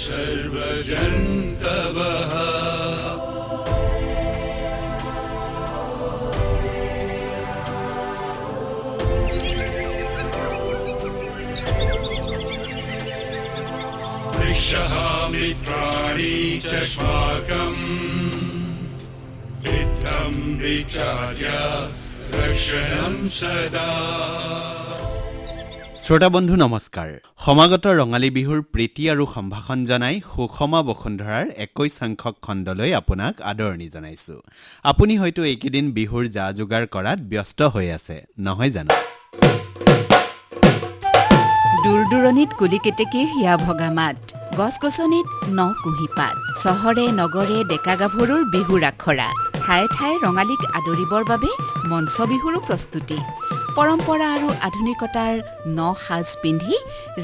सर्वजन्तवः वृक्षः मित्राणि च श्वाकम् इत्थं विचार्य रक्षणं सदा। শ্ৰোতা বন্ধু নমস্কাৰ। সমাগত ৰঙালী বিহুৰ প্ৰীতি আৰু সম্ভাষণ জনাই সুষমা বসুন্ধৰাৰ 21 সংখ্যক খণ্ডলৈ আপোনাক আদৰণি জনাইছোঁ। আপুনি হয়তো এইকেইদিন বিহুৰ যা যোগাৰ কৰাত ব্যস্ত হৈ আছে, নহয় জানো? দূৰ দূৰণিত কুলি কেতেকীৰ হিয়া ভগা মাত, গছ গছনিত ন কুঁহিপাত, চহৰে নগৰে ডেকা গাভৰুৰ বিহুৰ আখৰা, ঠায়ে ঠায়ে ৰঙালীক আদৰিবৰ বাবে মঞ্চ বিহুৰো প্ৰস্তুতি। পৰম্পৰা আৰু আধুনিকতাৰ ন সাজ পিন্ধি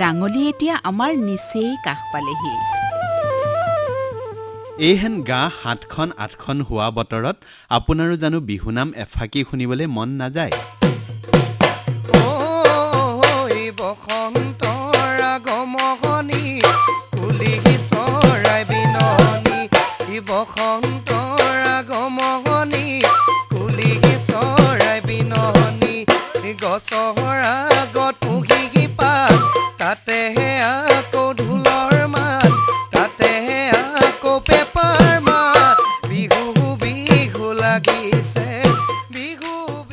ৰাঙলী এতিয়া আমাৰ নিচেই কাষ পালেহি। এইহেন গা 7খন 8খন হোৱা বতৰত আপোনাৰো জানো বিহুনাম এফাকি শুনিবলৈ মন নাযায়?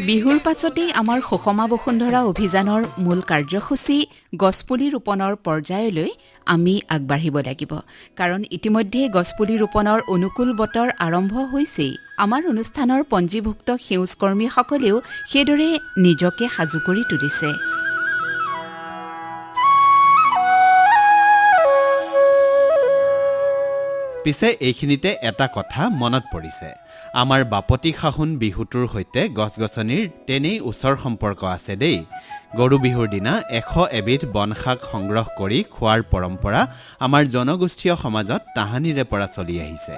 বিহুৰ পাছতেই আমাৰ সুষমা বসুন্ধৰা অভিযানৰ মূল কাৰ্যসূচী গছপুলি ৰোপণৰ পৰ্যায়লৈ আমি আগবাঢ়িব লাগিব। কাৰণ ইতিমধ্যে গছপুলি ৰোপণৰ অনুকূল বতৰ আৰম্ভ হৈছেই। আমাৰ অনুষ্ঠানৰ পঞ্জীভুক্ত সেউজকৰ্মীসকলেও সেইদৰে নিজকে সাজু কৰি তুলিছে। পিছে এইখিনিতে এটা কথা মনত পৰিছে। আমাৰ বাপতি সাহোন বিহুটোৰ সৈতে গছ গছনিৰ তেনেই ওচৰ সম্পৰ্ক আছে দেই। গৰু বিহুৰ দিনা 100 এবিধ বন শাক সংগ্ৰহ কৰি খোৱাৰ পৰম্পৰা আমাৰ জনগোষ্ঠীয় সমাজত তাহানিৰে পৰা চলি আহিছে।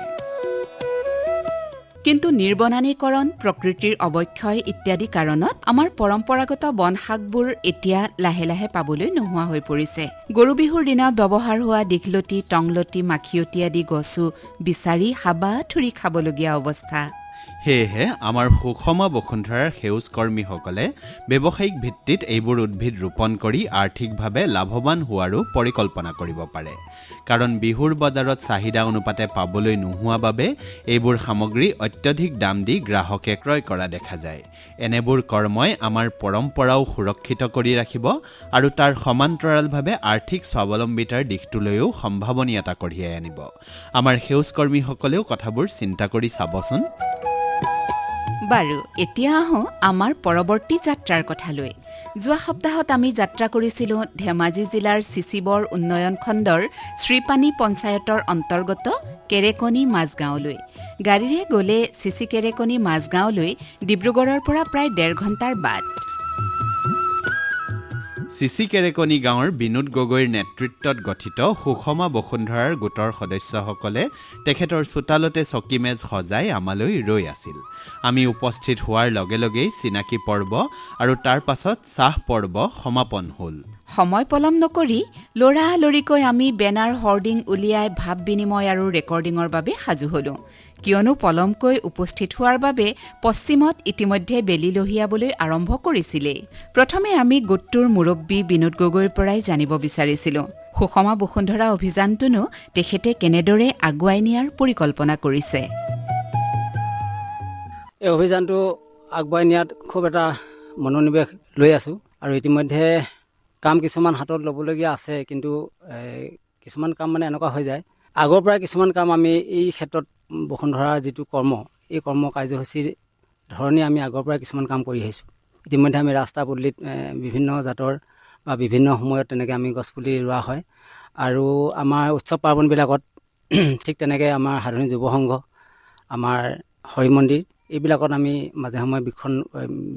কিন্তু নিৰ্বনানীকৰণ, প্ৰকৃতিৰ অৱক্ষয় ইত্যাদি কাৰণত আমাৰ পৰম্পৰাগত বন শাকবোৰ এতিয়া লাহে লাহে পাবলৈ নোহোৱা হৈ পৰিছে। গৰু বিহুৰ দিনা ব্যৱহাৰ হোৱা দীঘলতি, টংলতি, মাখিয়তী আদি গছো বিচাৰি হাবাথুৰি খাবলগীয়া অৱস্থা। সেয়েহে আমাৰ সুষমা বসুন্ধৰাৰ সেউজ কৰ্মীসকলে ব্যৱসায়িক ভিত্তিত এইবোৰ উদ্ভিদ ৰোপণ কৰি আৰ্থিকভাৱে লাভৱান হোৱাৰো পৰিকল্পনা কৰিব পাৰে। কাৰণ বিহুৰ বজাৰত চাহিদা অনুপাতে পাবলৈ নোহোৱা বাবে এইবোৰ সামগ্ৰী অত্যধিক দাম দি গ্ৰাহকে ক্ৰয় কৰা দেখা যায়। এনেবোৰ কৰ্মই আমাৰ পৰম্পৰাও সুৰক্ষিত কৰি ৰাখিব আৰু তাৰ সমান্তৰালভাৱে আৰ্থিক স্বাৱলম্বিতাৰ দিশটোলৈও সম্ভাৱনীয়তা কঢ়িয়াই আনিব। আমাৰ সেউজ কৰ্মীসকলেও কথাবোৰ চিন্তা কৰি চাবচোন। বাৰু এতিয়া আহোঁ আমাৰ পৰৱৰ্তী যাত্ৰাৰ কথালৈ। যোৱা সপ্তাহত আমি যাত্ৰা কৰিছিলোঁ ধেমাজি জিলাৰ চিচিবৰ উন্নয়ন খণ্ডৰ শ্ৰীপানী পঞ্চায়তৰ অন্তৰ্গত কেৰেকনি মাজগাঁৱলৈ। গাড়ীৰে গ'লে চিচি কেৰেকনি মাজগাঁৱলৈ ডিব্ৰুগড়ৰ পৰা প্ৰায় 1.5 ঘণ্টাৰ বাট। চিচি কেৰেকনি গাঁৱৰ বিনোদ গগৈৰ নেতৃত্বত গঠিত সুষমা বসুন্ধৰাৰ গোটৰ সদস্যসকলে তেখেতৰ চোতালতে চকীমেজ সজাই আমালৈ ৰৈ আছিল। আমি উপস্থিত হোৱাৰ লগে লগেই চিনাকি পৰ্ব আৰু তাৰ পাছত চাহ পৰ্ব সমাপন হ'ল। সময় পলম নকৰি লৰালৰিকৈ আমি বেনাৰ হৰ্ডিং উলিয়াই ভাৱ বিনিময় আৰু ৰেকৰ্ডিঙৰ বাবে সাজু হ'লোঁ। কিয়নো পলমকৈ উপস্থিত হোৱাৰ বাবে পশ্চিমত ইতিমধ্যে বেলি লহিয়াবলৈ আৰম্ভ কৰিছিলেই। প্ৰথমে আমি গোটটোৰ মুৰব্বী বিনোদ গগৈৰ পৰাই জানিব বিচাৰিছিলোঁ সুষমা বসুন্ধৰা অভিযানটোনো তেখেতে কেনেদৰে আগুৱাই নিয়াৰ পৰিকল্পনা কৰিছে। এই অভিযানটো আগুৱাই নিয়াত খুব এটা মনোনিৱেশ লৈ আছোঁ আৰু ইতিমধ্যে কাম কিছুমান হাতত ল'বলগীয়া আছে। কিন্তু কিছুমান কাম মানে এনেকুৱা হৈ যায়, আগৰ পৰাই কিছুমান কাম আমি এই ক্ষেত্ৰত বসুন্ধৰাৰ যিটো কৰ্ম, এই কৰ্ম কাৰ্যসূচীৰ ধৰণে আমি আগৰ পৰাই কিছুমান কাম কৰি আহিছোঁ। ইতিমধ্যে আমি ৰাস্তা পদূলিত বিভিন্ন জাতৰ বা বিভিন্ন সময়ত তেনেকৈ আমি গছপুলি ৰোৱা হয়। আৰু আমাৰ উৎসৱ পাৰ্বণবিলাকত ঠিক তেনেকৈ আমাৰ সাধাৰণ যুৱ সংঘ, আমাৰ হৰি মন্দিৰ, এইবিলাকত আমি মাজে সময়ে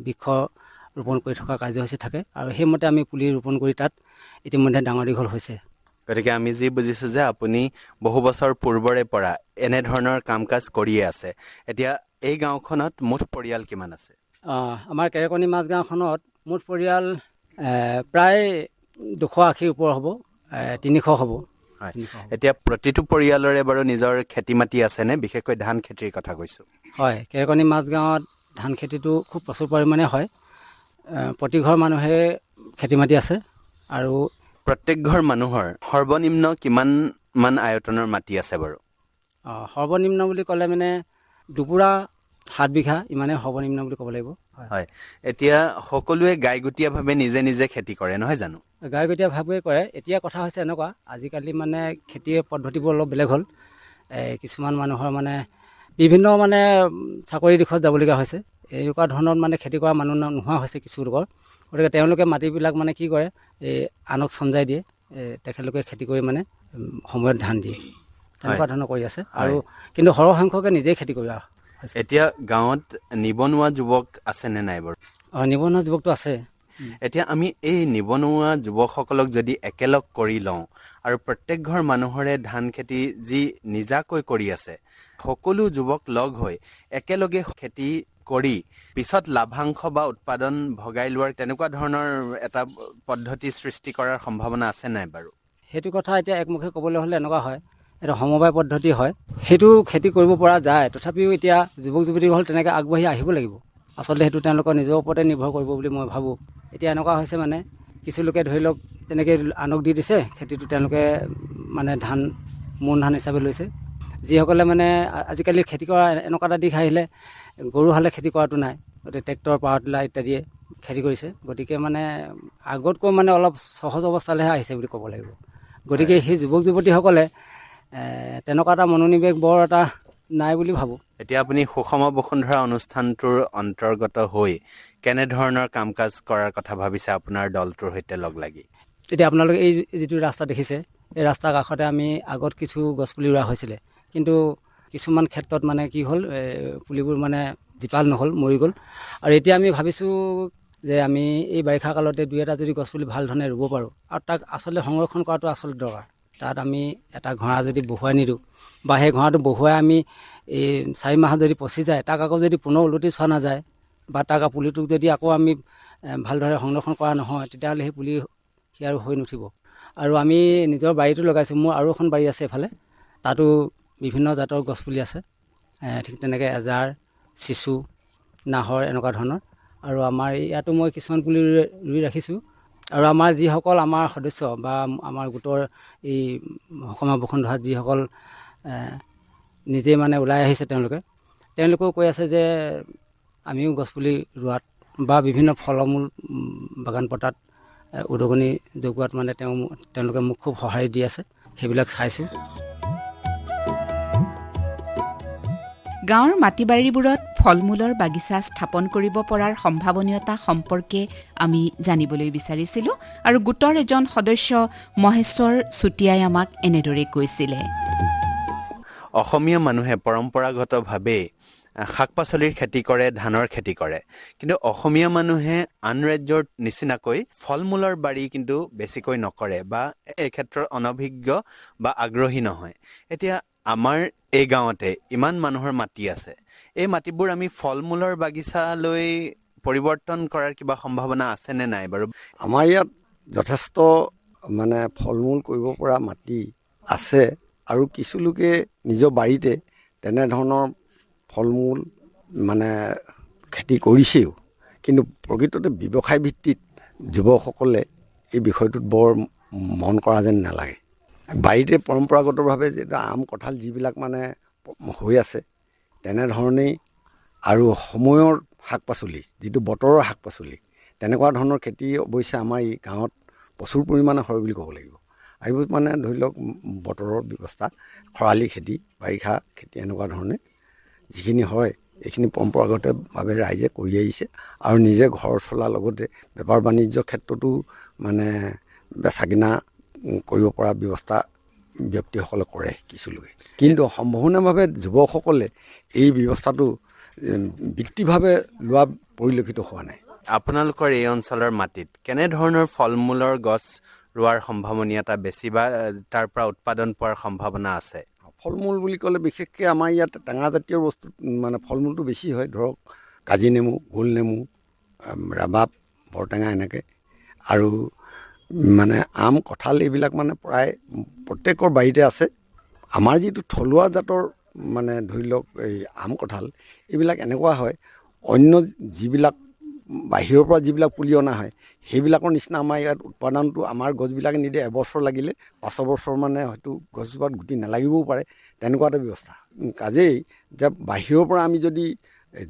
বৃক্ষ ৰোপণ কৰি থকা কাৰ্যসূচী থাকে আৰু সেইমতে আমি পুলি ৰোপণ কৰি তাত ইতিমধ্যে ডাঙৰ দীঘল হৈছে। গতিকে আমি যি বুজিছোঁ যে আপুনি বহু বছৰ পূৰ্বৰে পৰা এনেধৰণৰ কাম কাজ কৰিয়ে আছে। এতিয়া এই গাঁওখনত মুঠ পৰিয়াল কিমান আছে? আমাৰ কেৰেকনি মাজগাঁওখনত মুঠ পৰিয়াল প্ৰায় 280 ওপৰ হ'ব, 300 হ'ব। হয়। 300 হ'ব। এতিয়া প্ৰতিটো পৰিয়ালৰে বাৰু নিজৰ খেতি মাটি আছেনে, বিশেষকৈ ধান খেতিৰ কথা কৈছোঁ? হয়, কেৰেকণী মাজগাঁৱত ধান খেতিটো খুব প্ৰচুৰ পৰিমাণে হয়। প্ৰতি ঘৰ মানুহে খেতি মাটি আছে আৰু প্ৰত্যেক ঘৰ মানুহৰ সৰ্বনিম্ন কিমান মান আয়তনৰ মাটি আছে বাৰু? সৰ্বনিম্ন বুলি ক'লে মানে দুপুৰা 7 বিঘা ইমানে সৰ্বনিম্ন বুলি ক'ব লাগিব। হয়, এতিয়া সকলোৱে গাইগুটীয়াভাৱে নিজে নিজে খেতি কৰে নহয় জানো? গাঁৱগতীয়াভাৱে কৰে। এতিয়া কথা হৈছে এনেকুৱা, আজিকালি মানে খেতিৰ পদ্ধতিবোৰ অলপ বেলেগ হ'ল। কিছুমান মানুহৰ মানে বিভিন্ন মানে চাকৰি দিশত যাবলগীয়া হৈছে। এনেকুৱা ধৰণৰ মানে খেতি কৰা মানুহ নোহোৱা হৈছে কিছু লোকৰ। গতিকে তেওঁলোকে মাটিবিলাক মানে কি কৰে, এই আনক চঞ্জাই দিয়ে, তেখেতলোকে খেতি কৰি মানে সময়ত ধান দিয়ে, তেনেকুৱা ধৰণৰ কৰি আছে। আৰু কিন্তু সৰহ সংখ্যকে নিজেই খেতি কৰা হৈছে। এতিয়া গাঁৱত নিবনুৱা যুৱক আছেনে নাই বাৰু? নিবনুৱা যুৱকটো আছে। এতিয়া আমি এই নিবনুৱা যুৱকসকলক যদি একেলগ কৰি লওঁ আৰু প্ৰত্যেক ঘৰ মানুহৰে ধান খেতি যি নিজাকৈ কৰি আছে, সকলো যুৱক লগ হৈ একেলগে খেতি কৰি পিছত লাভাংশ বা উৎপাদন ভগাই লোৱাৰ তেনেকুৱা ধৰণৰ এটা পদ্ধতি সৃষ্টি কৰাৰ সম্ভাৱনা আছে নাই বাৰু? সেইটো কথা এতিয়া একমুখে ক'বলৈ হ'লে এনেকুৱা হয়, এটা সমবায় পদ্ধতি হয়, সেইটো খেতি কৰিব পৰা যায়। তথাপিও এতিয়া যুৱক যুৱতীসকল তেনেকৈ আগবাঢ়ি আহিব লাগিব। আচলতে সেইটো তেওঁলোকৰ নিজৰ ওপৰতে নিৰ্ভৰ কৰিব বুলি মই ভাবোঁ। এতিয়া এনেকুৱা হৈছে মানে কিছু লোকে ধৰি লওক তেনেকৈ আনক দি দিছে, খেতিটো তেওঁলোকে মানে ধান মোন ধান হিচাপে লৈছে। যিসকলে মানে আজিকালি খেতি কৰা এনেকুৱা এটা দিশ আহিলে, গৰু হালে খেতি কৰাটো নাই, গতিকে ট্ৰেক্টৰ পাৱাৰ টিলাৰ ইত্যাদিয়ে খেতি কৰিছে। গতিকে মানে আগতকৈ মানে অলপ সহজ অৱস্থালৈহে আহিছে বুলি ক'ব লাগিব। গতিকে সেই যুৱক যুৱতীসকলে তেনেকুৱা এটা মনোনিৱেশ বৰ এটা নাই বুলি ভাবোঁ। এতিয়া আপুনি সুষম বসুন্ধৰা অনুষ্ঠানটোৰ অন্তৰ্গত হৈ কেনেধৰণৰ কাম কাজ কৰাৰ কথা ভাবিছে আপোনাৰ দলটোৰ সৈতে লগ লাগি? এতিয়া আপোনালোকে এই যিটো ৰাস্তা দেখিছে, এই ৰাস্তাৰ কাষতে আমি আগত কিছু গছপুলি ৰোৱা হৈছিলে, কিন্তু কিছুমান ক্ষেত্ৰত মানে কি হ'ল, পুলিবোৰ মানে জীপাল নহ'ল, মৰি গ'ল। আৰু এতিয়া আমি ভাবিছোঁ যে আমি এই বাৰিষা কালতে 2-এটা যদি গছপুলি ভাল ধৰণে ৰুব পাৰোঁ, আৰু তাক আচলতে সংৰক্ষণ কৰাটো আচলতে দৰকাৰ। তাত আমি এটা ঘোঁৰা যদি বহুৱাই নিদিওঁ, বা সেই ঘোঁৰাটো বহুৱাই আমি এই 4 মাহত যদি পচি যায়, তাক আকৌ যদি পুনৰ ওলটি চোৱা নাযায়, বা তাক পুলিটোক যদি আকৌ আমি ভালদৰে সংৰক্ষণ কৰা নহয়, তেতিয়াহ'লে সেই পুলি সি আৰু হৈ নুঠিব। আৰু আমি নিজৰ বাৰীটো লগাইছোঁ, মোৰ আৰু এখন বাৰী আছে এফালে, তাতো বিভিন্ন জাতৰ গছপুলি আছে, ঠিক তেনেকৈ এজাৰ, চিচু, নাহৰ এনেকুৱা ধৰণৰ। আৰু আমাৰ ইয়াতো মই কিছুমান পুলি ৰুই ৰাখিছোঁ। আৰু আমাৰ যিসকল আমাৰ সদস্য বা আমাৰ গোটৰ এই সুষম বসুন্ধৰাত যিসকল নিজে মানে ওলাই আহিছে, তেওঁলোকেও কৈ আছে যে আমিও গছপুলি ৰোৱাত বা বিভিন্ন ফলমূল বাগান পতাত উদগনি যোগোৱাত মানে তেওঁলোকে মোক খুব সঁহাৰি দি আছে, সেইবিলাক চাইছোঁ। গাঁৱৰ মাটি বাৰীবোৰত ফল মূলৰ বাগিচা স্থাপন কৰিব পৰাৰ সম্ভাৱনীয়তা সম্পৰ্কে আমি জানিবলৈ বিচাৰিছিলোঁ, আৰু গোটৰ এজন সদস্য মহেশ্বৰ চুতীয়াই আমাক এনেদৰে কৈছিলে। অসমীয়া মানুহে পৰম্পৰাগতভাৱে শাক পাচলিৰ খেতি কৰে, ধানৰ খেতি কৰে, কিন্তু অসমীয়া মানুহে আন ৰাজ্যৰ নিচিনাকৈ ফল মূলৰ বাৰী কিন্তু বেছিকৈ নকৰে বা এই ক্ষেত্ৰত অনভিজ্ঞ বা আগ্ৰহী নহয়। এতিয়া আমাৰ এই গাঁৱতে ইমান মানুহৰ মাটি আছে, এই মাটিবোৰ আমি ফল মূলৰ বাগিচালৈ পৰিৱৰ্তন কৰাৰ কিবা সম্ভাৱনা আছেনে নাই বাৰু? আমাৰ ইয়াত যথেষ্ট মানে ফল মূল কৰিব পৰা মাটি আছে, আৰু কিছু লোকে নিজৰ বাৰীতে তেনেধৰণৰ ফল মূল মানে খেতি কৰিছেও। কিন্তু প্ৰকৃততে ব্যৱসায় ভিত্তিত যুৱকসকলে এই বিষয়টোত বৰ মন কৰা যেন নালাগে। বাৰীতে পৰম্পৰাগতভাৱে যেটা আম কঁঠাল যিবিলাক মানে হৈ আছে, তেনেধৰণেই আৰু সময়ৰ শাক পাচলি, যিটো বতৰৰ শাক পাচলি, তেনেকুৱা ধৰণৰ খেতি অৱশ্যে আমাৰ এই গাঁৱত প্ৰচুৰ পৰিমাণে হয় বুলি ক'ব লাগিব। আৰু মানে ধৰি লওক বতৰৰ ব্যৱস্থা, খৰালি খেতি, বাৰিষা খেতি, এনেকুৱা ধৰণে যিখিনি হয় এইখিনি পৰম্পৰাগতভাৱে ৰাইজে কৰি আহিছে, আৰু নিজে ঘৰ চলাৰ লগতে বেপাৰ বাণিজ্য ক্ষেত্ৰতো মানে বেচা কিনা কৰিব পৰা ব্যৱস্থা ব্যক্তিসকলে কৰে কিছু লোকে। কিন্তু সম্পূৰ্ণভাৱে যুৱকসকলে এই ব্যৱস্থাটো বৃত্তিভাৱে লোৱা পৰিলক্ষিত হোৱা নাই। আপোনালোকৰ এই অঞ্চলৰ মাটিত কেনেধৰণৰ ফল মূলৰ গছ ৰোৱাৰ সম্ভাৱনীয়তা বেছি বা তাৰ পৰা উৎপাদন পোৱাৰ সম্ভাৱনা আছে? ফল মূল বুলি ক'লে বিশেষকৈ আমাৰ ইয়াত টেঙা জাতীয় বস্তু মানে ফল মূলটো বেছি হয়। ধৰক কাজি নেমু, গোল নেমু, ৰাবাব, বৰটেঙা এনেকৈ। আৰু মানে আম কঁঠাল এইবিলাক মানে প্ৰায় প্ৰত্যেকৰ বাৰীতে আছে। আমাৰ যিটো থলুৱা জাতৰ মানে ধৰি লওক এই আম কঁঠাল এইবিলাক এনেকুৱা হয়, অন্য যিবিলাক বাহিৰৰ পৰা যিবিলাক পুলি অনা হয় সেইবিলাকৰ নিচিনা আমাৰ ইয়াত উৎপাদনটো আমাৰ গছবিলাকে নিদিয়ে। এবছৰ লাগিলে 5 বছৰ মানে হয়তো গছজোপাত গুটি নালাগিবও পাৰে, তেনেকুৱা এটা ব্যৱস্থা। কাজেই যে বাহিৰৰ পৰা আমি যদি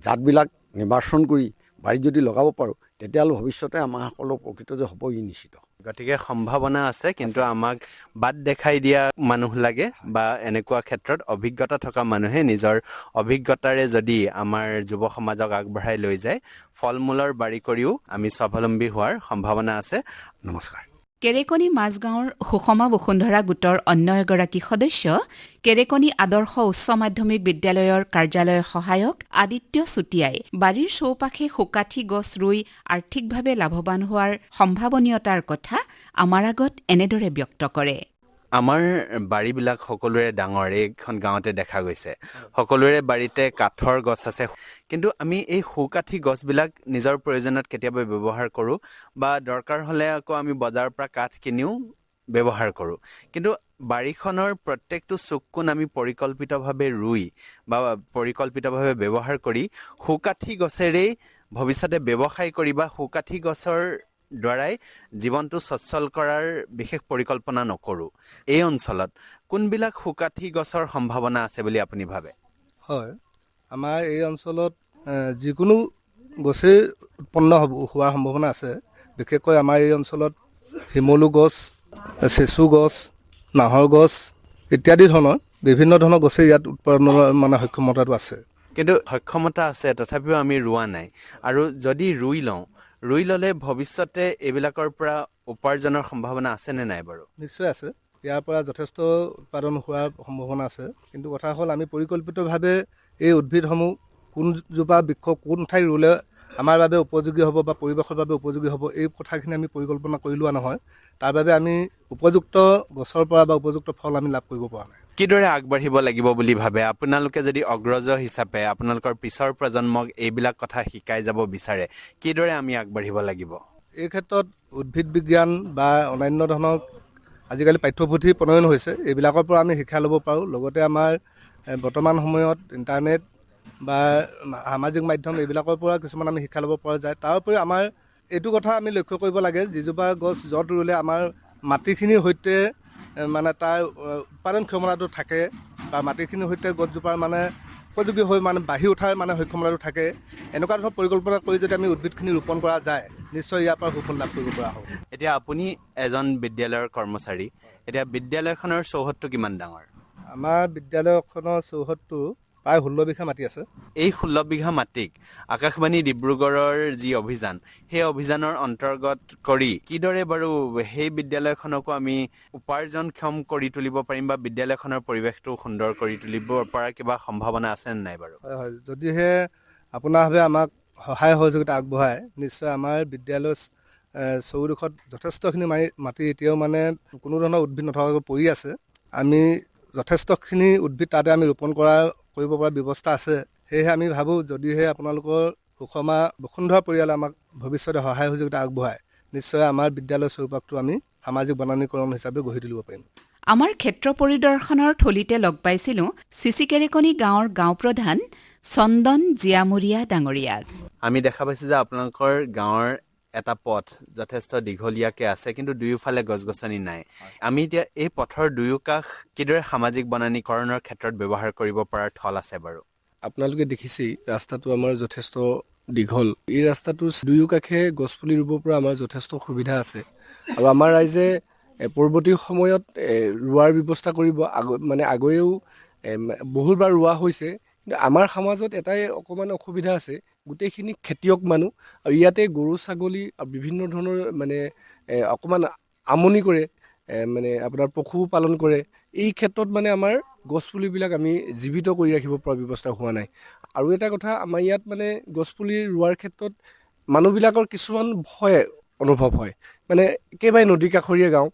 জাতবিলাক নিৰ্বাচন কৰি বাৰীত যদি লগাব পাৰোঁ তেতিয়াহ'লে ভৱিষ্যতে আমাৰসকলৰ উপকৃত যে হ'ব ই নিশ্চিত। গতিকে সম্ভাৱনা আছে, কিন্তু আমাক বাট দেখাই দিয়া মানুহ লাগে বা এনেকুৱা ক্ষেত্ৰত অভিজ্ঞতা থকা মানুহে নিজৰ অভিজ্ঞতাৰে যদি আমাৰ যুৱ সমাজক আগবঢ়াই লৈ যায়, ফল মূলৰ বাৰী কৰিও আমি স্বাৱলম্বী হোৱাৰ সম্ভাৱনা আছে। নমস্কাৰ। কেৰেকনি মাজগাঁৱৰ সুষমা বসুন্ধৰা গোটৰ অন্য এগৰাকী সদস্য কেৰেকনি আদৰ্শ উচ্চ মাধ্যমিক বিদ্যালয়ৰ কাৰ্যালয়ৰ সহায়ক আদিত্য চুতীয়াই বাৰীৰ চৌপাশে সুকাঠি গছ ৰুই আৰ্থিকভাৱে লাভৱান হোৱাৰ সম্ভাৱনীয়তাৰ কথা আমাৰ আগত এনেদৰে ব্যক্ত কৰে। আমাৰ বাৰীবিলাক সকলোৰে ডাঙৰ, এইখন গাঁৱতে দেখা গৈছে। সকলোৰে বাৰীতে কাঠৰ গছ আছে, কিন্তু আমি এই সুকাঠি গছবিলাক নিজৰ প্ৰয়োজনত কেতিয়াবা ব্যৱহাৰ কৰোঁ বা দৰকাৰ হ'লে আকৌ আমি বজাৰৰ পৰা কাঠ কিনিও ব্যৱহাৰ কৰোঁ। কিন্তু বাৰীখনৰ প্ৰত্যেকটো চুক কোণ আমি পৰিকল্পিতভাৱে ৰুই বা পৰিকল্পিতভাৱে ব্যৱহাৰ কৰি সুকাঠি গছেৰেই ভৱিষ্যতে ব্যৱসায় কৰি বা সুকাঠি গছৰ দ্বাৰাই জীৱনটো সচ্ছল কৰাৰ বিশেষ পৰিকল্পনা নকৰোঁ। এই অঞ্চলত কোনবিলাক সুকাঠি গছৰ সম্ভাৱনা আছে বুলি আপুনি ভাবে? হয়, আমাৰ এই অঞ্চলত যিকোনো গছেই উৎপন্ন হোৱাৰ সম্ভাৱনা আছে। বিশেষকৈ আমাৰ এই অঞ্চলত শিমলু গছ, চেচু গছ, নাহৰ গছ ইত্যাদি ধৰণৰ বিভিন্ন ধৰণৰ গছেই ইয়াত উৎপাদনৰ মানে সক্ষমতাটো আছে। কিন্তু সক্ষমতা আছে, তথাপিও আমি ৰোৱা নাই। আৰু যদি ৰুই ল'লে ভৱিষ্যতে এইবিলাকৰ পৰা উপাৰ্জনৰ সম্ভাৱনা আছেনে নাই বাৰু? নিশ্চয় আছে, ইয়াৰ পৰা যথেষ্ট উৎপাদন হোৱাৰ সম্ভাৱনা আছে। কিন্তু কথা হ'ল আমি পৰিকল্পিতভাৱে এই উদ্ভিদসমূহ কোনজোপা বৃক্ষ কোন ঠাইত ৰুলে আমাৰ বাবে উপযোগী হ'ব বা পৰিৱেশৰ বাবে উপযোগী হ'ব, এই কথাখিনি আমি পৰিকল্পনা কৰি লোৱা নহয়। তাৰ বাবে আমি উপযুক্ত গছৰ পৰা বা উপযুক্ত ফল আমি লাভ কৰিব পৰা নাই। কিদৰে আগবাঢ়িব লাগিব বুলি ভাবে? আপোনালোকে যদি অগ্ৰজ হিচাপে আপোনালোকৰ পিছৰ প্ৰজন্মক এইবিলাক কথা শিকাই যাব বিচাৰে, কিদৰে আমি আগবাঢ়িব লাগিব? এই ক্ষেত্ৰত উদ্ভিদ বিজ্ঞান বা অন্যান্য ধৰণৰ আজিকালি পাঠ্যপুথি প্ৰণয়ন হৈছে, এইবিলাকৰ পৰা আমি শিক্ষা ল'ব পাৰোঁ। লগতে আমাৰ বৰ্তমান সময়ত ইণ্টাৰনেট বা সামাজিক মাধ্যম এইবিলাকৰ পৰা কিছুমান আমি শিক্ষা ল'ব পৰা যায়। তাৰ উপৰি আমাৰ এইটো কথা আমি লক্ষ্য কৰিব লাগে, যিজোপা গছ য'ত ৰুলে আমাৰ মাটিখিনিৰ সৈতে মানে তাৰ উৎপাদন ক্ষমতাটো থাকে বা মাটিখিনিৰ সৈতে গছজোপাৰ মানে উপযোগী হৈ মানে বাঢ়ি উঠাৰ মানে সক্ষমতাটো থাকে। এনেকুৱা ধৰণৰ পৰিকল্পনা কৰি যদি আমি উদ্ভিদখিনি ৰোপণ কৰা যায়, নিশ্চয় ইয়াৰ পৰা সুফল লাভ কৰিব পৰা হ'ব। এতিয়া আপুনি এজন বিদ্যালয়ৰ কৰ্মচাৰী, এতিয়া বিদ্যালয়খনৰ চৌহদটো কিমান ডাঙৰ? আমাৰ বিদ্যালয়খনৰ চৌহদটো প্ৰায় 16 বিঘা মাটি আছে। এই 16 বিঘা মাটিক আকাশবাণী ডিব্ৰুগড়ৰ যি অভিযান, সেই অভিযানৰ অন্তৰ্গত কৰি কিদৰে বাৰু সেই বিদ্যালয়খনকো আমি উপাৰ্জনক্ষম কৰি তুলিব পাৰিম বা বিদ্যালয়খনৰ পৰিৱেশটো সুন্দৰ কৰি তুলিব পৰা কিবা সম্ভাৱনা আছে নে নাই বাৰু? হয় হয়, যদিহে আপোনাৰভাৱে আমাক সহায় সহযোগিতা আগবঢ়ায়, নিশ্চয় আমাৰ বিদ্যালয়ৰ চৌদিশত যথেষ্টখিনি মাটি এতিয়াও মানে কোনো ধৰণৰ উদ্ভিদ নথকাকৈ পৰি আছে। আমি যথেষ্টখিনি উদ্ভিদ তাতে আমি ৰোপণ কৰিব পৰা ব্যৱস্থা আছে। সেয়েহে আমি ভাবোঁ, যদিহে আপোনালোকৰ সুষমা বসুন্ধৰা পৰিয়ালে আমাক ভৱিষ্যতে সহায় সহযোগিতা আগবঢ়ায়, নিশ্চয় আমাৰ বিদ্যালয়ৰ চৌপাশটো আমি সামাজিক বনানীকৰণ হিচাপে গঢ়ি তুলিব পাৰিম। আমাৰ ক্ষেত্ৰ পৰিদৰ্শনৰ থলীতে লগ পাইছিলোঁ চিচিকেৰেকনি গাঁৱৰ গাঁও প্ৰধান চন্দন জীয়ামুৰীয়া ডাঙৰীয়াক। আমি দেখা পাইছোঁ যে আপোনালোকৰ গাঁৱৰ এটা পথ যথেষ্ট দীঘলীয়াকৈ আছে, কিন্তু দুয়োফালে গছ গছনি নাই। আমি এতিয়া এই পথৰ দুয়োকাষ কিদৰে সামাজিক বনানীকৰণৰ ক্ষেত্ৰত ব্যৱহাৰ কৰিব পৰাৰ থল আছে বাৰু? আপোনালোকে দেখিছেই ৰাস্তাটো আমাৰ যথেষ্ট দীঘল। এই ৰাস্তাটোৰ দুয়োকাষে গছপুলি ৰুব পৰা আমাৰ যথেষ্ট সুবিধা আছে। আৰু আমাৰ ৰাইজে পৰৱৰ্তী সময়ত ৰোৱাৰ ব্যৱস্থা কৰিব। আগেও বহুতবাৰ ৰোৱা হৈছে, কিন্তু আমাৰ সমাজত এটাই অকণমান অসুবিধা আছে, গোটেইখিনি খেতিয়ক মানুহ আৰু ইয়াতে গৰু ছাগলী আৰু বিভিন্ন ধৰণৰ মানে অকণমান আমনি কৰে, মানে আপোনাৰ পশু পালন কৰে। এই ক্ষেত্ৰত মানে আমাৰ গছপুলিবিলাক আমি জীৱিত কৰি ৰাখিব পৰা ব্যৱস্থা হোৱা নাই। আৰু এটা কথা, আমাৰ ইয়াত মানে গছপুলি ৰোৱাৰ ক্ষেত্ৰত মানুহবিলাকৰ কিছুমান ভয় অনুভৱ হয়। মানে একেবাৰে নদী কাষৰীয়া গাঁও,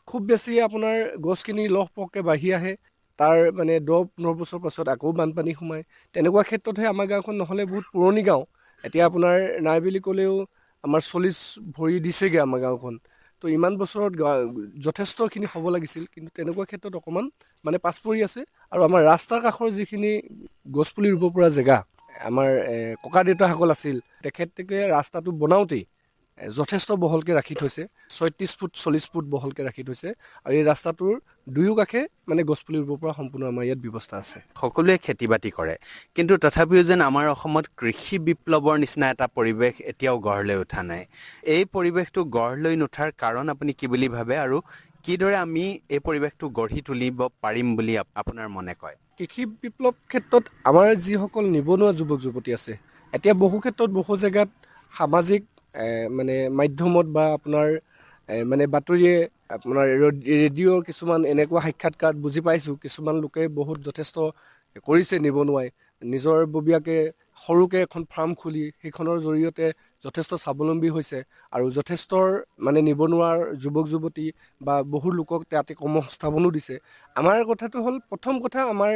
খুব বেছি আপোনাৰ গছখিনি লহপহকৈ বাঢ়ি আহে, তাৰ মানে 10-15 বছৰ পাছত আকৌ বানপানী সোমায়। তেনেকুৱা ক্ষেত্ৰতহে আমাৰ গাঁওখন, নহ'লে বহুত পুৰণি গাঁও, এতিয়া আপোনাৰ নাই বুলি ক'লেও আমাৰ 40 ভৰি দিছেগৈ আমাৰ গাঁওখন। তো তো ইমান বছৰত যথেষ্টখিনি হ'ব লাগিছিল, কিন্তু তেনেকুৱা ক্ষেত্ৰত অকণমান মানে পাছ পৰি আছে। আৰু আমাৰ ৰাস্তাৰ কাষৰ যিখিনি গছপুলি ৰুব পৰা জেগা আমাৰ ককা দেউতাসকল আছিল, তেখেতলোকে ৰাস্তাটো বনাওঁতেই যথেষ্ট বহলকৈ ৰাখি থৈছে, 36 ফুট 40 ফুট বহলকৈ ৰাখি থৈছে। আৰু এই ৰাস্তাটোৰ দুয়ো কাষে মানে গছপুলি ৰুব পৰা সম্পূৰ্ণ আমাৰ ইয়াত ব্যৱস্থা আছে। সকলোৱে খেতি বাতি কৰে, কিন্তু তথাপিও যেন আমাৰ অসমত কৃষি বিপ্লৱৰ নিচিনা এটা পৰিৱেশ এতিয়াও গঢ় লৈ উঠা নাই। এই পৰিৱেশটো গঢ় লৈ নুঠাৰ কাৰণ আপুনি কি বুলি ভাবে, আৰু কিদৰে আমি এই পৰিৱেশটো গঢ়ি তুলিব পাৰিম বুলি আপোনাৰ মনে কয়? কৃষি বিপ্লৱ ক্ষেত্ৰত আমাৰ যিসকল নিবনুৱা যুৱক যুৱতী আছে, এতিয়া বহু ক্ষেত্ৰত বহু জেগাত সামাজিক মানে মাধ্যমত বা আপোনাৰ মানে বাতৰিয়ে আপোনাৰ ৰেডিঅ'ৰ কিছুমান এনেকুৱা সাক্ষাৎকাৰ বুজি পাইছোঁ, কিছুমান লোকে বহুত যথেষ্ট কৰিছে নিবনুৱাই, নিজৰ ববীয়াকে সৰুকৈ এখন ফাৰ্ম খুলি সেইখনৰ জৰিয়তে যথেষ্ট স্বাৱলম্বী হৈছে। আৰু যথেষ্টৰ মানে নিবনুৱাৰ যুৱক যুৱতী বা বহু লোকক তাতে কৰ্মসংস্থাপনো দিছে। আমাৰ কথাটো হ'ল, প্ৰথম কথা আমাৰ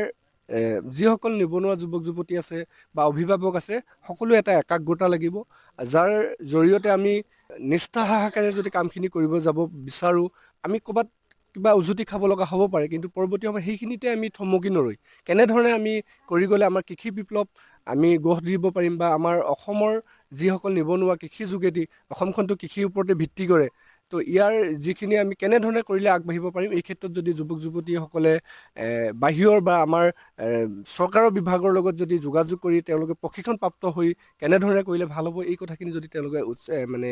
যিসকল নিবনুৱা যুৱক যুৱতী আছে বা অভিভাৱক আছে, সকলোৱে এটা একাগ্ৰতা লাগিব, যাৰ জৰিয়তে আমি নিষ্ঠা সহকাৰে যদি কামখিনি কৰিব যাব বিচাৰোঁ, আমি ক'ৰবাত কিবা উজুতি খাব লগা হ'ব পাৰে, কিন্তু পৰৱৰ্তী সময় সেইখিনিতে আমি থমকি নৰৈ কেনেধৰণে আমি কৰি গ'লে আমাৰ কৃষি বিপ্লৱ আমি গঢ় দিব পাৰিম, বা আমাৰ অসমৰ যিসকল নিবনুৱা কৃষি যোগেদি, অসমখনটো কৃষিৰ ওপৰতে ভিত্তি কৰে, তো ইয়াৰ যিখিনি আমি কেনেধৰণে কৰিলে আগবাঢ়িব পাৰিম, এই ক্ষেত্ৰত যদি যুৱক যুৱতীসকলে বাহিৰৰ বা আমাৰ চৰকাৰৰ বিভাগৰ লগত যদি যোগাযোগ কৰি তেওঁলোকে প্ৰশিক্ষণপ্ৰাপ্ত হৈ কেনেধৰণে কৰিলে ভাল হ'ব, এই কথাখিনি যদি তেওঁলোকে মানে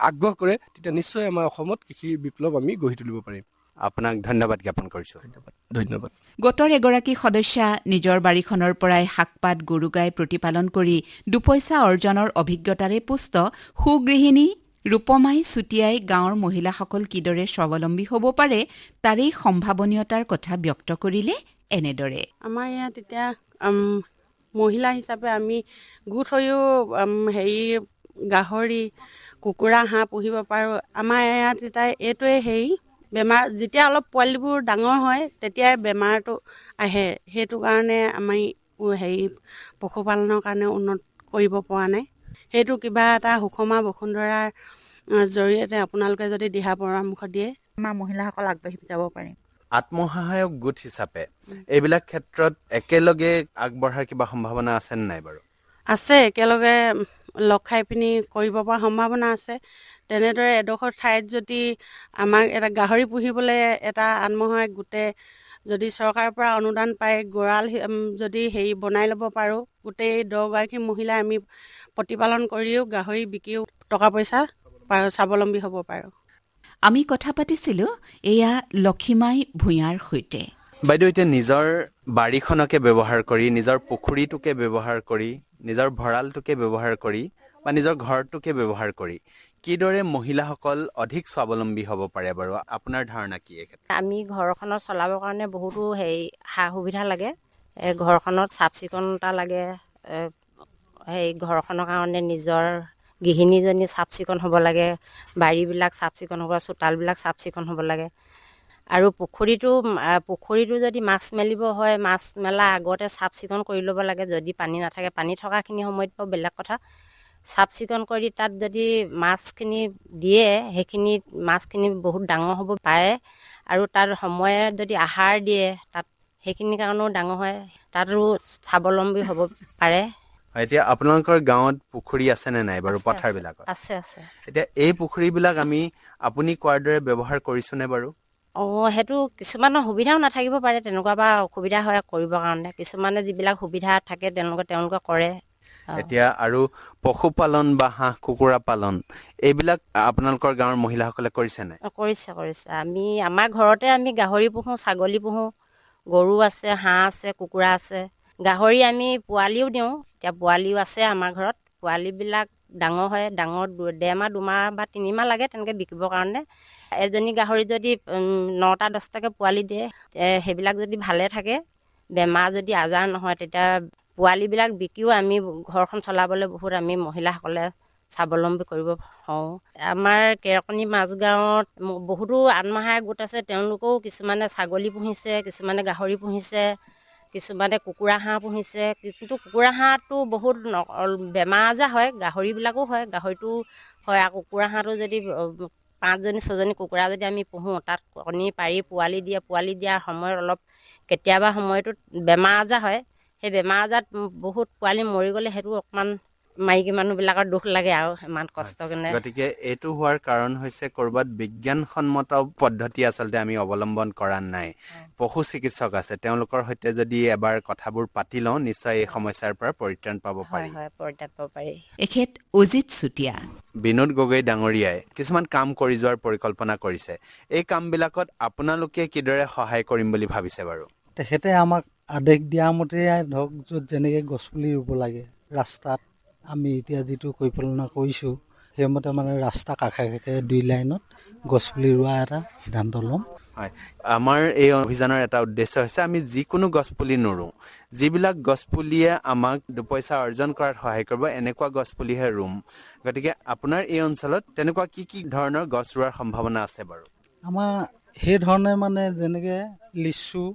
আগ্ৰহ কৰে, তেতিয়া নিশ্চয় আমাৰ অসমত কৃষি বিপ্লৱ আমি গঢ়ি তুলিব পাৰিম। আপোনাক ধন্যবাদ জ্ঞাপন কৰিছোঁ। ধন্যবাদ। গোটৰ এগৰাকী সদস্যা নিজৰ বাৰীখনৰ পৰাই শাক পাত গৰু গাই প্ৰতিপালন কৰি দুপইচা অৰ্জনৰ অভিজ্ঞতাৰে পুষ্ট সুগৃহিণী ৰূপমাই চুটিয়াই গাঁৱৰ মহিলাসকল কিদৰে স্বাৱলম্বী হ'ব পাৰে তাৰেই সম্ভাৱনীয়তাৰ কথা ব্যক্ত কৰিলে এনেদৰে। আমাৰ ইয়াত এতিয়া মহিলা হিচাপে আমি গোট হৈও গাহৰি কুকুৰা হাঁহ পুহিব পাৰোঁ। আমাৰ ইয়াত এতিয়া এইটোৱে বেমাৰ, যেতিয়া অলপ পোৱালিবোৰ ডাঙৰ হয় তেতিয়াই বেমাৰটো আহে, সেইটো কাৰণে আমি পশুপালনৰ কাৰণে উন্নত কৰিব পৰা নাই। সেইটো কিবা এটা সুষমা বসুন্ধৰাৰ জৰিয়তে আপোনালোকে যদি দিহা পৰামৰ্শ দিয়ে, আমাৰ মহিলাসকল আগবাঢ়ি যাব পাৰিম। আত্মসহায়ক গোট হিচাপে এইবিলাক ক্ষেত্ৰত একেলগে আগবঢ়াৰ কিবা সম্ভাৱনা আছেনে নাই বাৰু? আছে, একেলগে লগ খাই পিনি কৰিব পৰা সম্ভাৱনা আছে। তেনেদৰে এডোখৰ ঠাইত যদি আমাক এটা গাহৰি পুহিবলৈ এটা আত্মসহায়ক গোটে যদি চৰকাৰৰ পৰা অনুদান পায়, গঁৰাল যদি বনাই ল'ব পাৰোঁ, গোটেই 10গৰাকী মহিলাই আমি প্ৰতিপালন কৰিও গাহৰি বিকিও টকা পইচা স্বাৱলম্বী হ'ব পাৰোঁ। আমি কথা পাতিছিলোঁ এয়া লক্ষীমাই ভূঞাৰ সৈতে। বাইদেউ, এতিয়া নিজৰ বাৰীখনকে ব্যৱহাৰ কৰি, নিজৰ পুখুৰীটোকে ব্যৱহাৰ কৰি, নিজৰ ভঁৰালটোকে ব্যৱহাৰ কৰি বা নিজৰ ঘৰটোকে ব্যৱহাৰ কৰি কিদৰে মহিলাসকল অধিক স্বাৱলম্বী হ'ব পাৰে বাৰু? আপোনাৰ ধাৰণা কি এই ক্ষেত্ৰত? আমি ঘৰখনত চলাবৰ কাৰণে বহুতো সা সুবিধা লাগে। ঘৰখনত চাফ চিকুণতা লাগে, ঘৰখনৰ কাৰণে নিজৰ গৃহিণীজনী চাফ চিকুণ হ'ব লাগে, বাৰীবিলাক চাফ চিকুণ হ'ব, চোতালবিলাক চাফ চিকুণ হ'ব লাগে। আৰু পুখুৰীটো যদি মাছ মেলিব হয়, মাছ মেলা আগতে চাফ চিকুণ কৰি ল'ব লাগে। যদি পানী নাথাকে, পানী থকাখিনি সময়ত বাৰু বেলেগ কথা, চাফ চিকুণ কৰি তাত যদি মাছখিনি দিয়ে, সেইখিনি মাছখিনি বহুত ডাঙৰ হ'ব পাৰে। আৰু তাৰ সময়ত যদি আহাৰ দিয়ে তাত, সেইখিনি কাৰণেও ডাঙৰ হয়, তাতো স্বাৱলম্বী হ'ব পাৰে। এতিয়া আপোনালোকৰ গাঁৱত পুখুৰী আছেনে নাই বাৰু? পথাৰবিলাকত আছে। এতিয়া এই পুখুৰীবিলাক আপুনি কোৱাৰ দৰে ব্যৱহাৰ কৰিছোনে বাৰু? সেইটো কিছুমানৰ সুবিধাও নাথাকিব পাৰে, তেনেকুৱা বা অসুবিধা হয় কৰিবৰ কাৰণে। কিছুমানে যিবিলাক সুবিধা থাকে তেওঁলোকে কৰে। এতিয়া আৰু পশুপালন বা হাঁহ কুকুৰা পালন, এইবিলাক আপোনালোকৰ গাঁৱৰ মহিলাসকলে কৰিছে নাই? কৰিছে। আমাৰ ঘৰতে আমি গাহৰি পুহোঁ, ছাগলী পুহোঁ, গৰু আছে, হাঁহ আছে, কুকুৰা আছে। গাহৰি আমি পোৱালিও দিওঁ, এতিয়া পোৱালিও আছে আমাৰ ঘৰত। পোৱালিবিলাক ডাঙৰ হয়, ডাঙৰ 1.5 মাহ 2 মাহ বা 3 মাহ লাগে তেনেকৈ বিকিবৰ কাৰণে। এজনী গাহৰি যদি 9টা 10টাকৈ পোৱালি দিয়ে, সেইবিলাক যদি ভালে থাকে, বেমাৰ যদি আজাৰ নহয়, তেতিয়া পোৱালিবিলাক বিকিও আমি ঘৰখন চলাবলৈ বহুত আমি মহিলাসকলে স্বাৱলম্বী কৰিব হওঁ। আমাৰ কেৰকণী মাজগাঁৱত বহুতো আত্মসহায়ক গোট আছে, তেওঁলোকেও কিছুমানে ছাগলী পুহিছে, কিছুমানে গাহৰি পুহিছে, কিছুমানে কুকুৰা হাঁহ পুহিছে। কিন্তু কুকুৰা হাঁহটো বহুত বেমাৰ আজাৰ হয়, গাহৰিবিলাকো হয়, গাহৰিটো হয়, আৰু কুকুৰা হাঁহটো যদি 5জনী 6জনী কুকুৰা যদি আমি পুহোঁ, তাত কণী পাৰি পোৱালি দিয়ে, পোৱালি দিয়াৰ সময়ত অলপ কেতিয়াবা সময়টোত বেমাৰ আজাৰ হয়। সেই বেমাৰ আজাৰত বহুত পোৱালি মৰি গ'লে সেইটো অকণমান মাইকী মানুহবিলাকৰ দুখ লাগে আৰু ইমান কষ্ট কেনে। গতিকে এইটো হোৱাৰ কাৰণ হৈছে ক'ৰবাত বিজ্ঞানসন্মত পদ্ধতি আচলতে আমি অৱলম্বন কৰা নাই। পশু চিকিৎসক আছে, তেওঁলোকৰ সৈতে যদি এবাৰ কথাবোৰ পাতি লওঁ, নিশ্চয় এই সমস্যাৰ পৰা পৰিত্ৰাণ পাব পাৰি। হয়, পৰিত্ৰাণ পাব পাৰি। এখেত অজিত চুতীয়া। বিনোদ গগৈ ডাঙৰীয়াই কিছুমান কাম কৰি যোৱাৰ পৰিকল্পনা কৰিছে। এই কামবিলাকত আপোনালোকে কিদৰে সহায় কৰিম বুলি ভাবিছে বাৰু? তেখেতে আমাক আদেশ দিয়া মতে ধৰক য'ত যেনেকৈ গছপুলি ৰুব লাগে ৰাস্তাত, আমি এতিয়া যিটো পৰিকল্পনা কৰিছোঁ সেইমতে মানে ৰাস্তা কাষে কাষে 2 লাইনত গছপুলি ৰোৱা এটা সিদ্ধান্ত ল'ম। হয়, আমাৰ এই অভিযানৰ এটা উদ্দেশ্য হৈছে আমি যিকোনো গছপুলি নোৰোঁ, যিবিলাক গছপুলিয়ে আমাক 2 পইচা অৰ্জন কৰাত সহায় কৰিব, এনেকুৱা গছপুলিহে ৰুম। গতিকে আপোনাৰ এই অঞ্চলত তেনেকুৱা কি ধৰণৰ গছ ৰোৱাৰ সম্ভাৱনা আছে বাৰু? আমাৰ সেই ধৰণে মানে যেনেকৈ লিচু,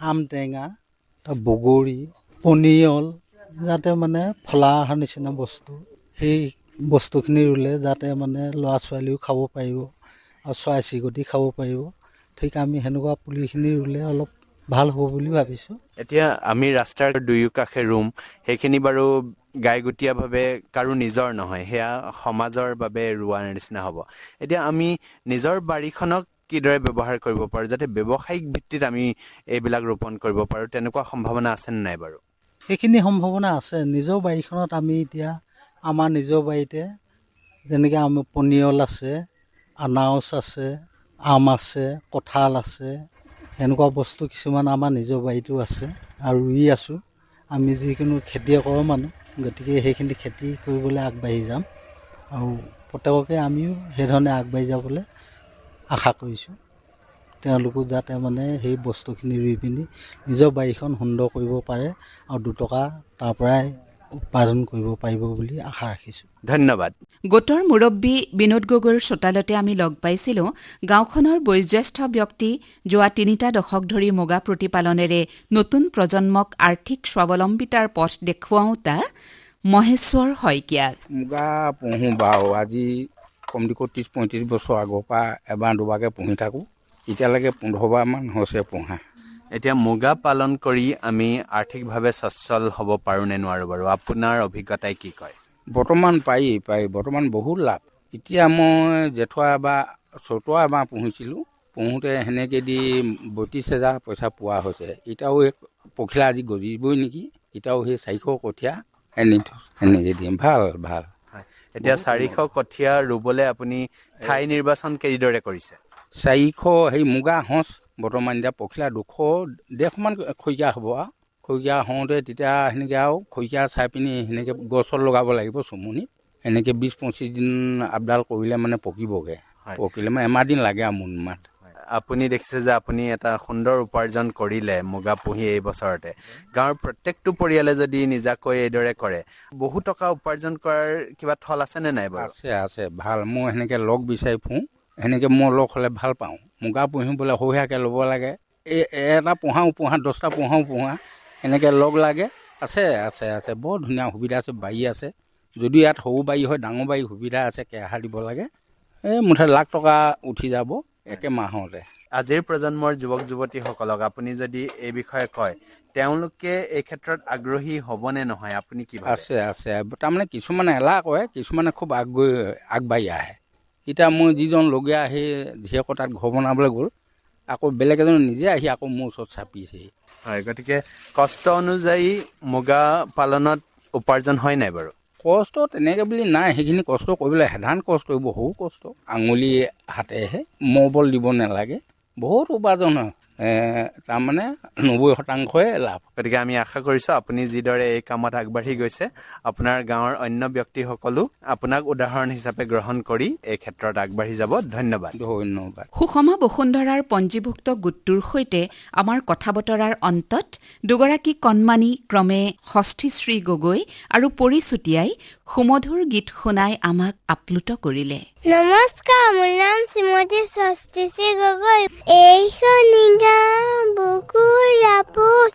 আম টেঙা, বগৰী, পনিয়ল, যাতে মানে ফলা অহাৰ নিচিনা বস্তু, সেই বস্তুখিনি ৰুলে যাতে মানে ল'ৰা ছোৱালীও খাব পাৰিব আৰু চৰাই চিৰিকটি খাব পাৰিব। ঠিক আমি সেনেকুৱা পুলিখিনি ৰুলে অলপ ভাল হ'ব বুলি ভাবিছোঁ। এতিয়া আমি ৰাস্তাৰ দুয়ো কাষে ৰুম, সেইখিনি বাৰু গাইগুটীয়াভাৱে কাৰো নিজৰ নহয়, সেয়া সমাজৰ বাবে ৰোৱাৰ নিচিনা হ'ব। এতিয়া আমি নিজৰ বাৰীখনক কিদৰে ব্যৱহাৰ কৰিব পাৰোঁ যাতে ব্যৱসায়িক ভিত্তিত আমি এইবিলাক ৰোপণ কৰিব পাৰোঁ, তেনেকুৱা সম্ভাৱনা আছেনে নাই বাৰু? সেইখিনি সম্ভাৱনা আছে। নিজৰ বাৰীখনত আমি এতিয়া আমাৰ নিজৰ বাৰীতে যেনেকৈ আমাৰ পনিয়ল আছে, আনাৰস আছে, আম আছে, কঁঠাল আছে, এনেকুৱা বস্তু কিছুমান আমাৰ নিজৰ বাৰীতো আছে আৰু ৰুই আছোঁ। আমি যিকোনো খেতিয়কৰ মানুহ, গতিকে সেইখিনি খেতি কৰিবলৈ আগবাঢ়ি যাম আৰু প্ৰত্যেককে আমিও সেইধৰণে আগবাঢ়ি যাবলৈ আশা কৰিছোঁ। তেওঁলোকো যাতে মানে সেই বস্তুখিনি ৰুই পিনি নিজৰ বাৰীখন সুন্দৰ কৰিব পাৰে আৰু 2 টকা তাৰ পৰাই উপাৰ্জন কৰিব পাৰিব বুলি আশা ৰাখিছোঁ। ধন্যবাদ। গোটৰ মুৰব্বী বিনোদ গগৈৰ চোতালতে আমি লগ পাইছিলোঁ গাঁওখনৰ বয়োজ্যেষ্ঠ ব্যক্তি, যোৱা 3টা দশক ধৰি মুগা প্ৰতিপালনেৰে নতুন প্ৰজন্মক আৰ্থিক স্বাৱলম্বিতাৰ পথ দেখুৱাওঁতা মহেশ্বৰ শইকীয়াক। মুগা পুহোঁ বাৰু, আজি কমটিকৈ 30-35 বছৰ আগৰ পৰা এবাৰ দুবাৰকৈ পুহি থাকোঁ। এতিয়ালৈকে 15 বাৰমান হৈছে পোহা। এতিয়া মুগা পালন কৰি আমি আৰ্থিকভাৱে সচ্ছল হ'ব পাৰোঁ নে নোৱাৰোঁ বাৰু? আপোনাৰ অভিজ্ঞতাই কি কয়? বৰ্তমান পাৰি বৰ্তমান বহুত লাভ। এতিয়া মই জেঠুৱা এবাৰ 14 এবাৰ পুহিছিলোঁ, পুহোঁতে সেনেকৈ দি 32,000 পইচা পোৱা হৈছে। এতিয়াও এই পখিলা আজি গজিবই নেকি, এতিয়াও সেই 400 কঠীয়া সেনেকৈ দিম। ভাল। এতিয়া 400 কঠীয়া ৰুবলৈ আপুনি ঠাই নিৰ্বাচন কেনেদৰে কৰিছে? 400 সেই মুগা সঁচ বৰ্তমান এতিয়া পখিলা 200-150 মান খৰিকা হ'ব আৰু খৰিকা হওঁতে তেতিয়া সেনেকৈ আৰু খৰিকা চাই পিনি সেনেকৈ গছত লগাব লাগিব চুমনিত। এনেকৈ 20-25 দিন আপডাল কৰিলে মানে পকিবগৈ। পকিলে মানে এমাহ দিন লাগে আৰু মোনমাত। আপুনি দেখিছে যে আপুনি এটা সুন্দৰ উপাৰ্জন কৰিলে মুগা পুহি এই বছৰতে। গাঁৱৰ প্ৰত্যেকটো পৰিয়ালে যদি নিজাকৈ এইদৰে কৰে, বহু টকা উপাৰ্জন কৰাৰ কিবা থল আছেনে নাই বাৰু? আছে ভাল। মই সেনেকৈ লগ বিচাৰি ফুৰোঁ, সেনেকৈ মই লগ হ'লে ভাল পাওঁ। মুগা পুহিবলৈ সৰহীয়াকৈ ল'ব লাগে। এটা পোহাও 10টা পোহা এনেকৈ লগ লাগে। আছে বৰ ধুনীয়া সুবিধা আছে, বাৰী আছে। যদি ইয়াত সৰু বাৰী হয়, ডাঙৰ বাৰী সুবিধা আছে, কেঁহা দিব লাগে। মুঠতে লাখ টকা উঠি যাব একে মাহতে। আজিৰ প্ৰজন্মৰ যুৱক যুৱতীসকলক আপুনি যদি এই বিষয়ে কয়, তেওঁলোকে এই ক্ষেত্ৰত আগ্ৰহী হ'বনে নহয়, আপুনি কি ভাবে? আছে। তাৰমানে কিছুমানে এলাহ কৰে, কিছুমানে খুব আগবাঢ়ি আহে। এতিয়া মই যিজন লগীয়া সেই জীয়েকৰ তাত ঘৰ বনাবলৈ গ'ল, আকৌ বেলেগ এজন নিজে আহি আকৌ মোৰ ওচৰত চাপিছেহি। হয়, গতিকে কষ্ট অনুযায়ী মুগা পালনত উপাৰ্জন হয় নাই বাৰু? কষ্ট তেনেকৈ বুলি নাই, সেইখিনি কষ্ট কৰিবলৈ সাধাৰণ কষ্ট কৰিব, সৰু কষ্ট আঙুলি হাতেহে, মবল দিব নালাগে, বহুত উপাৰ্জন হয়। তাৰমানে 90% লাভ। গতিকে আমি আশা কৰিছোঁ আপুনি যিদৰে এই কামত আগবাঢ়ি গৈছে, আপোনাৰ গাঁৱৰ অন্য ব্যক্তিসকলো আপোনাক উদাহৰণ হিচাপে গ্ৰহণ কৰি এই ক্ষেত্ৰত আগবাঢ়ি যাব। ধন্যবাদ। সুষমা বসুন্ধৰাৰ পঞ্জীভুক্ত গোটটোৰ সৈতে আমাৰ কথা বতৰাৰ অন্তত দুগৰাকী কণমানি ক্ৰমে ষষ্ঠীশ্ৰী গগৈ আৰু পৰিচুতীয়াই সুমধুৰ গীত শুনাই আমাক আপ্লুত কৰিলে। নমস্কাৰ, মোৰ নাম শ্ৰীমতী ষষ্ঠীশ্ৰী গগৈ। এইখনি গাঁও বুকুৰ আপোন,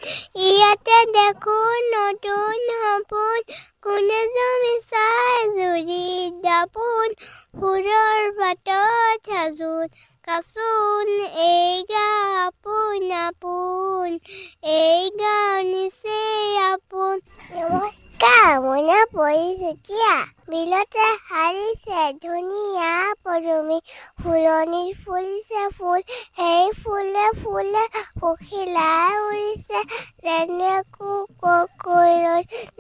ইয়াতে দেখো নতুন সপোন, কোনে জমি চাই জুৰি দাপোন, ফুলৰ পাতত সাজোন কাচোন এই গাঁও আপোন আপোন এই গাঁও নিচেই আপোন নমস্কাৰ মই নাম পৰি চুতীয়া বিলতে হাৰিছে ধুনীয়া পদুমী ফুলনিত ফুলিছে ফুল সেই ফুলে ফুলে পখিলাই উৰিছে তেনেকো কৈ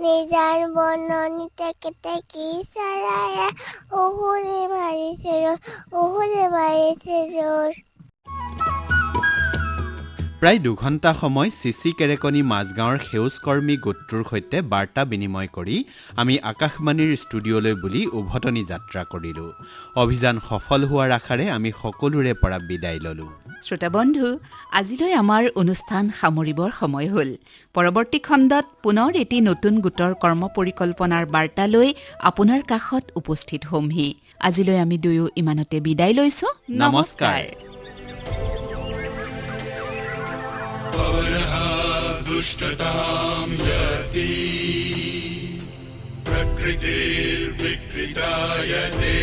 নিজান বননিতে কেতেকী চৰায়ে উহুৰি মাৰিছে ৰ'দ প্ৰায় 2 ঘণ্টা সময় চিচি কেৰেকনি মাজগাঁৱৰ সেউজ কৰ্মী গোটটোৰ সৈতে বাৰ্তা বিনিময় কৰি আমি আকাশবাণীৰ ষ্টুডিঅ'লৈ বুলি উভতনি যাত্ৰা কৰিলোঁ। অভিযান সফল হোৱাৰ আশাৰে আমি সকলোৰে পৰা বিদায় ল'লোঁ। শ্ৰোতা বন্ধু, আজিলৈ আমাৰ অনুষ্ঠান সামৰিবৰ সময় হ'ল। পৰৱৰ্তী খণ্ডত পুনৰ এটি নতুন গোটৰ কৰ্ম পৰিকল্পনাৰ বাৰ্তা লৈ আপোনাৰ কাষত উপস্থিত হ'মহি। আজিলৈ আমি দুয়ো ইমানতে বিদায় লৈছোঁ। নমস্কাৰ। पवनः दुष्टतां यति प्रकृतिर्विकृतायते